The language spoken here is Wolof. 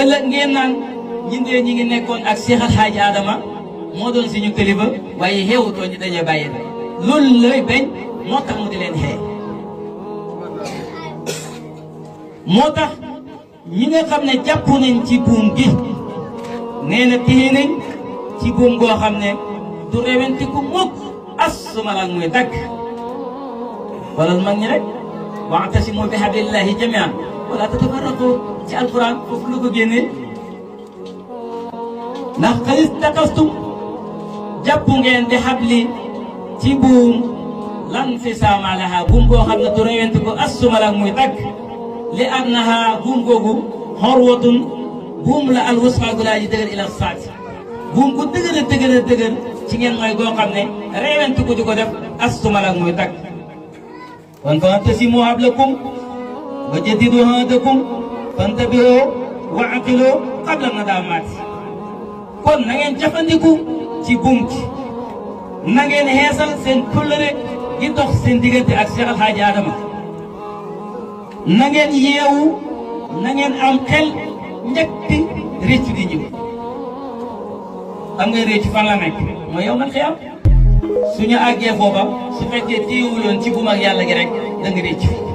ëllëg ngeen naan ñun de ñi ngi nekkoon ak Cheikh Al Hadj Adama moo doon suñu kilifa waaye xeewutoo ñu dañoo bàyyi la loolu lay bañ moo tax mu di leen xee moo tax ñi nga xam ne jàpp nañ ci buum gi nee na téye nañ ci buum goo xam ne du rewentiku mukk assumalang muy dagg walal mag ñi rek wa'tasimu bi hablillahi jami'an wala tatafarraqu ci alquran foofu lu ko génnee ndax xalis takastum jàpp ngeen di xabli ci buum lan fi saama laha buum boo xam ne du rewentiku assumalang muy dagg li annaha buum googu xorwatun buum la alwusqa gu laa ji dëgër ila saat buum gu dëgër ci ngeen mooy goo xam ne reewenti ko di ko def astumalak muy tag kon fa'tasimu hablakum wa jaddidu hadakum fantabihu wa aqilu qabla nadamat kon na ngeen jafandiku ci buum gi na ngeen xeesal seen kullëre gi dox seen diggante ak Cheikh Al Hadj Adama na ngeen yeewu na ngeen am xel njëkk réccu di ñëw xam nga réccu fan la nekk mooy yow man xiyam suñu àggee foofa su fekkee téyewuloon ci buum ak yàlla gi rek da nga réccu